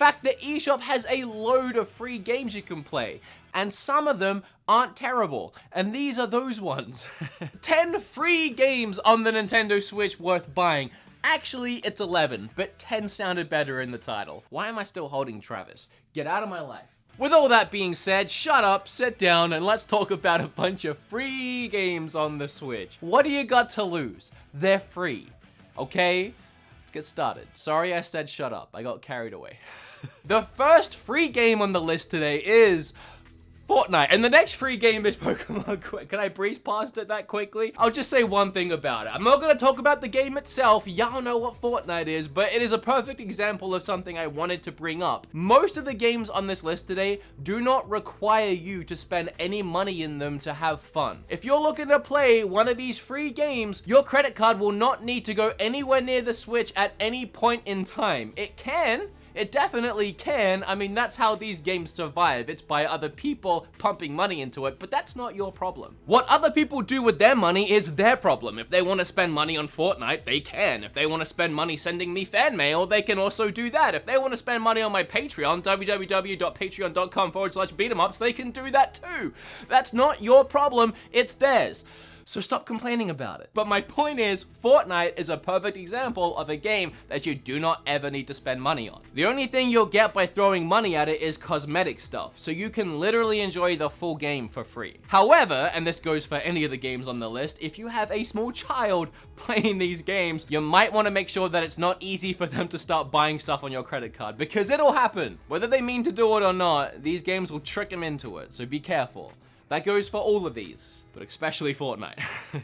fact, the eShop has a load of free games you can play, and some of them aren't terrible, and these are those ones. 10 free games on the Nintendo Switch worth buying. Actually, it's 11, but 10 sounded better in the title. Why am I still holding Travis? Get out of my life. With all that being said, shut up, sit down, and let's talk about a bunch of free games on the Switch. What do you got to lose? They're free, okay? Let's get started. Sorry I said shut up, I got carried away. The first free game on the list today is Fortnite, and the next free game is Pokemon Quest. Can I breeze past it that quickly? I'll just say one thing about it. I'm not gonna talk about the game itself. Y'all know what Fortnite is, but it is a perfect example of something I wanted to bring up. Most of the games on this list today do not require you to spend any money in them to have fun. If you're looking to play one of these free games, your credit card will not need to go anywhere near the Switch at any point in time. It can. It definitely can. I mean, that's how these games survive. It's by other people pumping money into it, but that's not your problem. What other people do with their money is their problem. If they want to spend money on Fortnite, they can. If they want to spend money sending me fan mail, they can also do that. If they want to spend money on my Patreon, www.patreon.com/beatemups, they can do that too. That's not your problem, it's theirs. So stop complaining about it. But my point is, Fortnite is a perfect example of a game that you do not ever need to spend money on. The only thing you'll get by throwing money at it is cosmetic stuff, so you can literally enjoy the full game for free. However, and this goes for any of the games on the list, if you have a small child playing these games, you might want to make sure that it's not easy for them to start buying stuff on your credit card, because it'll happen. Whether they mean to do it or not, these games will trick them into it, so be careful. That goes for all of these, but especially Fortnite.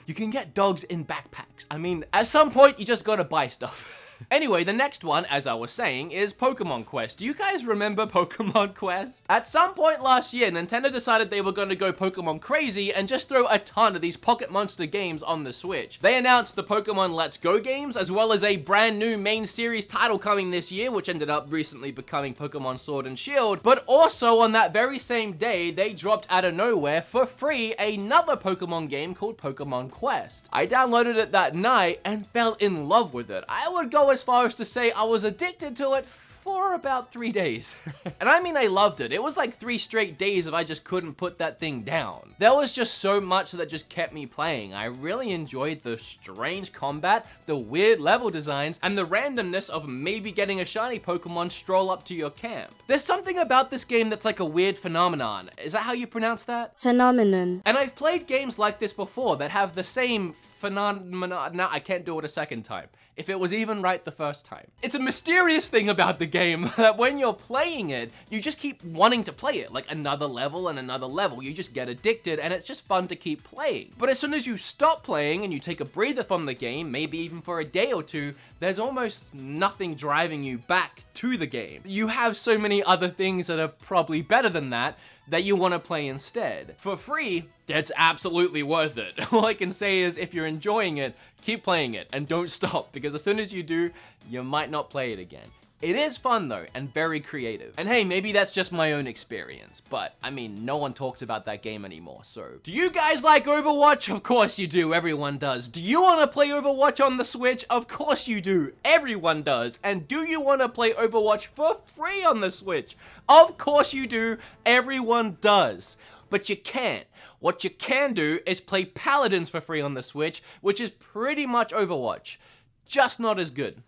You can get dogs in backpacks. I mean, at some point, you just gotta buy stuff. Anyway, the next one, as I was saying, is Pokemon Quest. Do you guys remember Pokemon Quest? At some point last year, Nintendo decided they were going to go Pokemon crazy and just throw a ton of these Pocket Monster games on the Switch. They announced the Pokemon Let's Go games, as well as a brand new main series title coming this year, which ended up recently becoming Pokemon Sword and Shield. But also on that very same day, they dropped out of nowhere for free another Pokemon game called Pokemon Quest. I downloaded it that night and fell in love with it. I would go as far as to say I was addicted to it for about 3 days. And I mean, I loved it. It was like 3 straight days if I just couldn't put that thing down. There was just so much that just kept me playing. I really enjoyed the strange combat, the weird level designs, and the randomness of maybe getting a shiny Pokemon stroll up to your camp. There's something about this game that's like a weird phenomenon. Is that how you pronounce that? Phenomenon. And I've played games like this before that have the same phenomenon. No, I can't do it a second time. If it was even right the first time. It's a mysterious thing about the game that when you're playing it, you just keep wanting to play it, like another level and another level. You just get addicted and it's just fun to keep playing. But as soon as you stop playing and you take a breather from the game, maybe even for a day or two, there's almost nothing driving you back to the game. You have so many other things that are probably better than that you want to play instead. For free, it's absolutely worth it. All I can say is if you're enjoying it, keep playing it and don't stop, because as soon as you do, you might not play it again. It is fun though, and very creative. And hey, maybe that's just my own experience, but I mean, no one talks about that game anymore, so. Do you guys like Overwatch? Of course you do, everyone does. Do you want to play Overwatch on the Switch? Of course you do, everyone does. And do you want to play Overwatch for free on the Switch? Of course you do, everyone does. But you can't. What you can do is play Paladins for free on the Switch, which is pretty much Overwatch. Just not as good,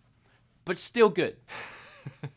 but still good.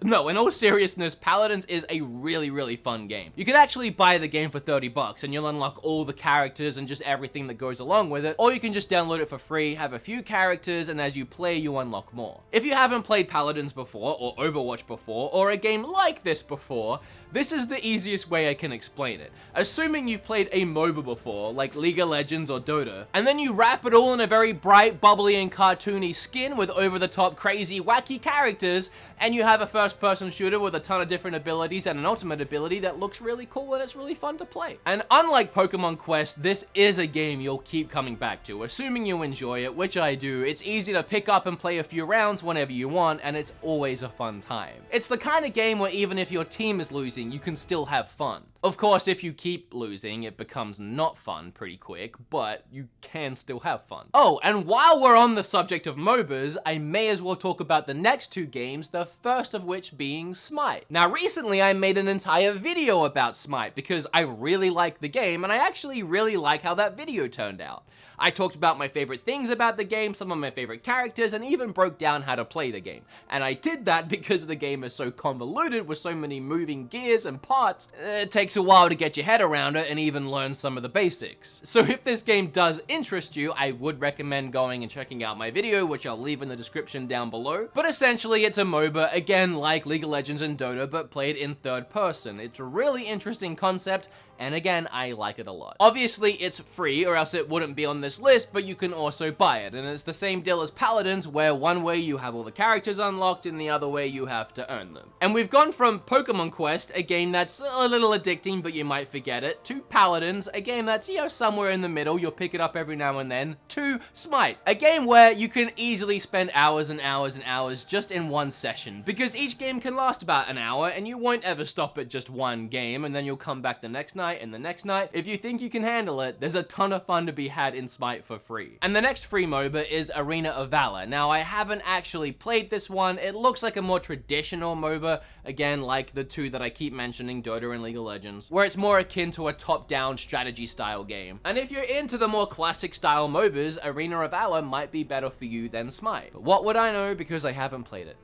No, in all seriousness, Paladins is a really fun game. You can actually buy the game for $30 and you'll unlock all the characters and just everything that goes along with it, or you can just download it for free, have a few characters, and as you play, you unlock more. If you haven't played Paladins before, or Overwatch before, or a game like this before, this is the easiest way I can explain it. Assuming you've played a MOBA before, like League of Legends or Dota, and then you wrap it all in a very bright, bubbly, and cartoony skin with over-the-top, crazy, wacky characters, and you have a first-person shooter with a ton of different abilities and an ultimate ability that looks really cool and it's really fun to play. And unlike Pokemon Quest, this is a game you'll keep coming back to, assuming you enjoy it, which I do. It's easy to pick up and play a few rounds whenever you want, and it's always a fun time. It's the kind of game where even if your team is losing, you can still have fun. Of course, if you keep losing, it becomes not fun pretty quick, but you can still have fun. Oh, and while we're on the subject of MOBAs, I may as well talk about the next 2 games, the first first of which being Smite. Now recently I made an entire video about Smite because I really like the game and I actually really like how that video turned out. I talked about my favorite things about the game, some of my favorite characters, and even broke down how to play the game. And I did that because the game is so convoluted with so many moving gears and parts, it takes a while to get your head around it and even learn some of the basics. So if this game does interest you, I would recommend going and checking out my video, which I'll leave in the description down below. But essentially it's a MOBA, again like League of Legends and Dota, but played in third person. It's a really interesting concept, and again, I like it a lot. Obviously, it's free, or else it wouldn't be on this list, but you can also buy it, and it's the same deal as Paladins, where one way you have all the characters unlocked, and the other way you have to earn them. And we've gone from Pokemon Quest, a game that's a little addicting, but you might forget it, to Paladins, a game that's, you know, somewhere in the middle, you'll pick it up every now and then, to Smite, a game where you can easily spend hours and hours and hours just in one session, because each game can last about an hour, and you won't ever stop at just one game, and then you'll come back the next night, and the next night. If you think you can handle it, there's a ton of fun to be had in Smite for free. And the next free MOBA is Arena of Valor. Now, I haven't actually played this one. It looks like a more traditional MOBA, again, like the two that I keep mentioning, Dota and League of Legends, where it's more akin to a top-down strategy style game. And if you're into the more classic style MOBAs, Arena of Valor might be better for you than Smite. But what would I know because I haven't played it?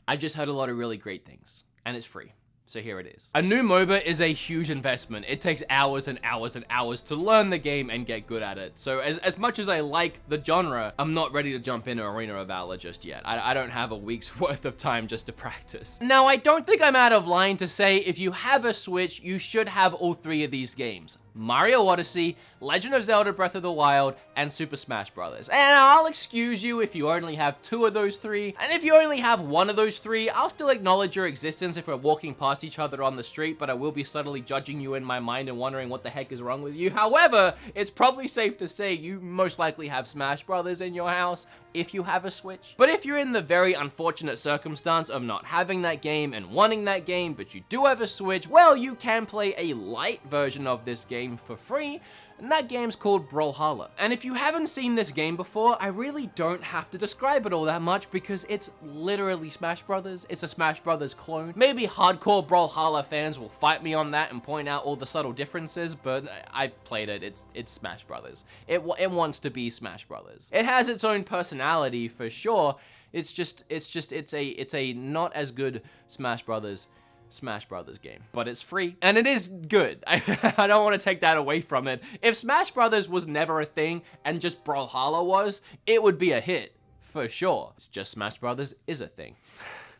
I just heard a lot of really great things, and it's free. So here it is. A new MOBA is a huge investment. It takes hours and hours and hours to learn the game and get good at it. So as much as I like the genre, I'm not ready to jump into Arena of Valor just yet. I don't have a week's worth of time just to practice. Now, I don't think I'm out of line to say if you have a Switch, you should have all three of these games. Mario Odyssey, Legend of Zelda Breath of the Wild, and Super Smash Bros. And I'll excuse you if you only have two of those three, and if you only have one of those three, I'll still acknowledge your existence if we're walking past each other on the street, but I will be subtly judging you in my mind and wondering what the heck is wrong with you. However, it's probably safe to say you most likely have Smash Bros. In your house, if you have a Switch. But if you're in the very unfortunate circumstance of not having that game and wanting that game, but you do have a Switch, well, you can play a light version of this game for free, and that game's called Brawlhalla. And if you haven't seen this game before, I really don't have to describe it all that much because it's literally Smash Brothers. It's a Smash Brothers clone. Maybe hardcore Brawlhalla fans will fight me on that and point out all the subtle differences, but I played it. It's Smash Brothers. It wants to be Smash Brothers. It has its own personality for sure. It's a not as good Smash Brothers game, but it's free and it is good. I don't want to take that away from it. If Smash Brothers was never a thing and just Brawlhalla was, it would be a hit for sure. It's just Smash Brothers is a thing.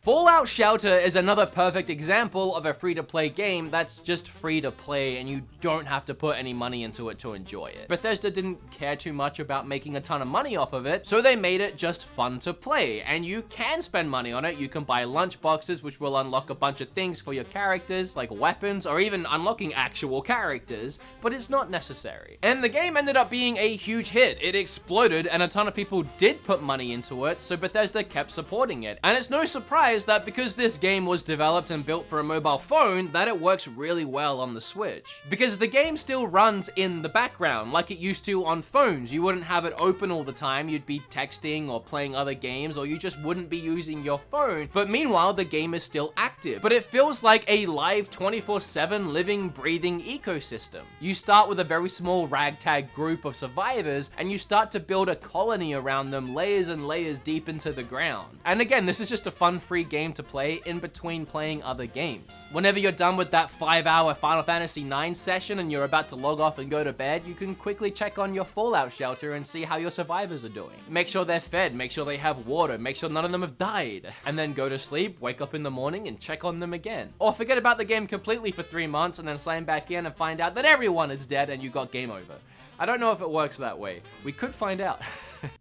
Fallout Shelter is another perfect example of a free-to-play game that's just free to play and you don't have to put any money into it to enjoy it. Bethesda didn't care too much about making a ton of money off of it, so they made it just fun to play, and you can spend money on it. You can buy lunch boxes, which will unlock a bunch of things for your characters, like weapons, or even unlocking actual characters, but it's not necessary. And the game ended up being a huge hit. It exploded, and a ton of people did put money into it, so Bethesda kept supporting it. And it's no surprise that because this game was developed and built for a mobile phone, that it works really well on the Switch. Because the game still runs in the background like it used to on phones. You wouldn't have it open all the time, you'd be texting or playing other games, or you just wouldn't be using your phone. But meanwhile, the game is still active. But it feels like a live 24/7 living, breathing ecosystem. You start with a very small ragtag group of survivors, and you start to build a colony around them, layers and layers deep into the ground. And again, this is just a fun, free game to play in between playing other games. Whenever you're done with that 5-hour Final Fantasy IX session and you're about to log off and go to bed, you can quickly check on your Fallout Shelter and see how your survivors are doing. Make sure they're fed, make sure they have water, make sure none of them have died, and then go to sleep, wake up in the morning, and check on them again. Or forget about the game completely for 3 months and then sign back in and find out that everyone is dead and you got game over. I don't know if it works that way. We could find out.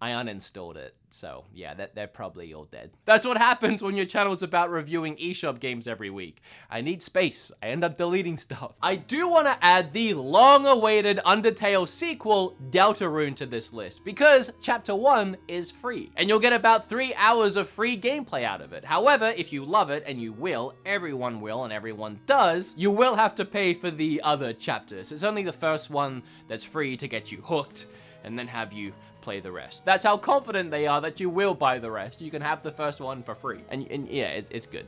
I uninstalled it, so yeah, they're probably all dead. That's what happens when your channel's about reviewing eShop games every week. I need space. I end up deleting stuff. I do want to add the long-awaited Undertale sequel, Deltarune, to this list, because Chapter 1 is free, and you'll get about 3 hours of free gameplay out of it. However, if you love it, and you will, everyone will, and everyone does, you will have to pay for the other chapters. It's only the first one that's free to get you hooked, and then have you play the rest. That's how confident they are that you will buy the rest. You can have the first one for free. And yeah, it's good.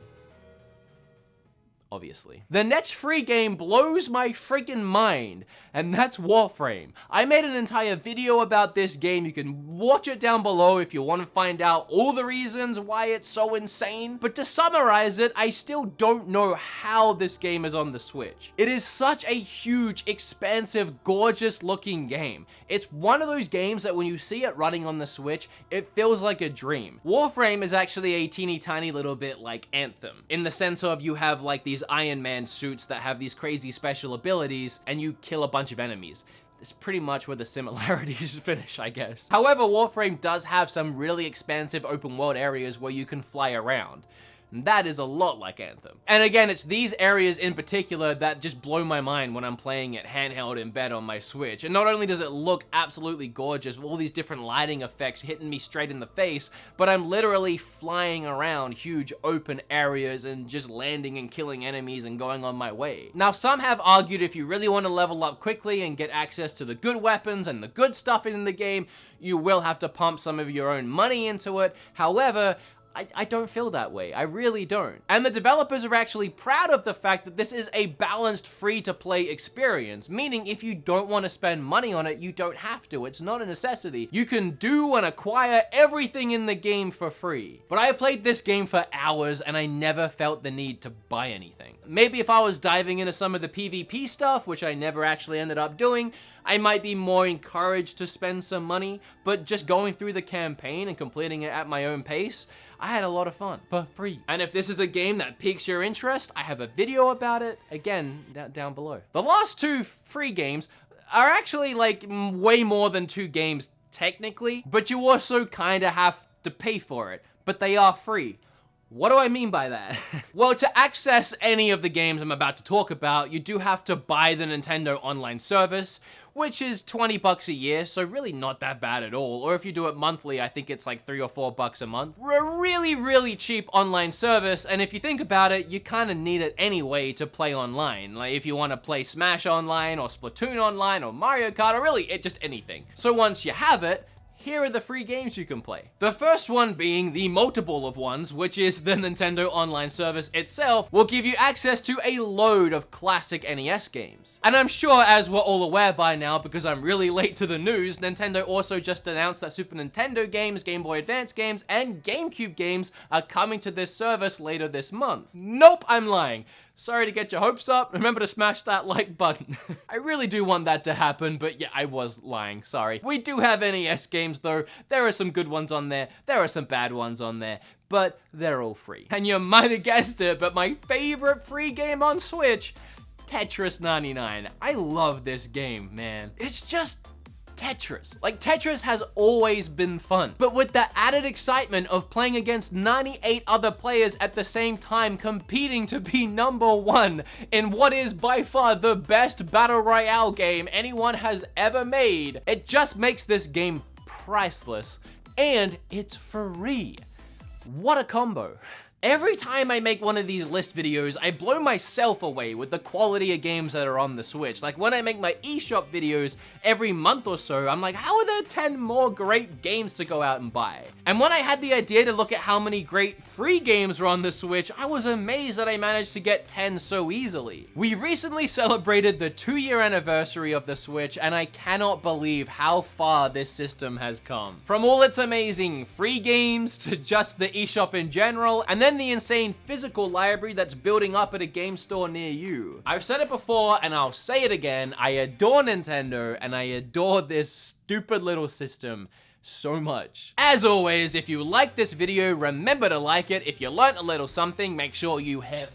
Obviously. The next free game blows my freaking mind, and that's Warframe. I made an entire video about this game. You can watch it down below if you want to find out all the reasons why it's so insane. But to summarize it, I still don't know how this game is on the Switch. It is such a huge, expansive, gorgeous looking game. It's one of those games that when you see it running on the Switch, it feels like a dream. Warframe is actually a teeny tiny little bit like Anthem, in the sense of you have like these Iron Man suits that have these crazy special abilities, and you kill a bunch of enemies. It's pretty much where the similarities finish, I guess. However, Warframe does have some really expansive open world areas where you can fly around. And that is a lot like Anthem. And again, it's these areas in particular that just blow my mind when I'm playing it handheld in bed on my Switch. And not only does it look absolutely gorgeous with all these different lighting effects hitting me straight in the face, but I'm literally flying around huge open areas and just landing and killing enemies and going on my way. Now, some have argued if you really want to level up quickly and get access to the good weapons and the good stuff in the game, you will have to pump some of your own money into it. However, I don't feel that way. I really don't. And the developers are actually proud of the fact that this is a balanced free-to-play experience, meaning if you don't want to spend money on it, you don't have to. It's not a necessity. You can do and acquire everything in the game for free. But I played this game for hours and I never felt the need to buy anything. Maybe if I was diving into some of the PvP stuff, which I never actually ended up doing, I might be more encouraged to spend some money, but just going through the campaign and completing it at my own pace, I had a lot of fun for free. And if this is a game that piques your interest, I have a video about it, again, down below. The last two free games are actually like way more than 2 games technically, but you also kind of have to pay for it, but they are free. What do I mean by that? Well, to access any of the games I'm about to talk about, you do have to buy the Nintendo Online service, which is $20 a year, so really not that bad at all. Or if you do it monthly, I think it's like $3 or $4 a month. A really, really cheap online service, and if you think about it, you kind of need it anyway to play online. Like if you want to play Smash Online, or Splatoon Online, or Mario Kart, or really just anything. So once you have it, here are the free games you can play. The first one being the multiple of ones, which is the Nintendo Online service itself, will give you access to a load of classic NES games. And I'm sure, as we're all aware by now, because I'm really late to the news, Nintendo also just announced that Super Nintendo games, Game Boy Advance games, and GameCube games are coming to this service later this month. Nope, I'm lying. Sorry to get your hopes up. Remember to smash that like button. I really do want that to happen, but yeah, I was lying, sorry. We do have NES games though. There are some good ones on there. There are some bad ones on there, but they're all free. And you might have guessed it, but my favorite free game on Switch, Tetris 99. I love this game, man. It's just Tetris. Like, Tetris has always been fun, but with the added excitement of playing against 98 other players at the same time, competing to be #1 in what is by far the best battle royale game anyone has ever made, it just makes this game priceless, and it's free. What a combo. Every time I make one of these list videos, I blow myself away with the quality of games that are on the Switch. Like when I make my eShop videos every month or so, I'm like, how are there 10 more great games to go out and buy? And when I had the idea to look at how many great free games were on the Switch, I was amazed that I managed to get 10 so easily. We recently celebrated the 2-year anniversary of the Switch, and I cannot believe how far this system has come. From all its amazing free games to just the eShop in general, and then the insane physical library that's building up at a game store near you. I've said it before and I'll say it again, I adore Nintendo and I adore this stupid little system so much. As always, if you like this video, remember to like it. If you learned a little something, make sure you hit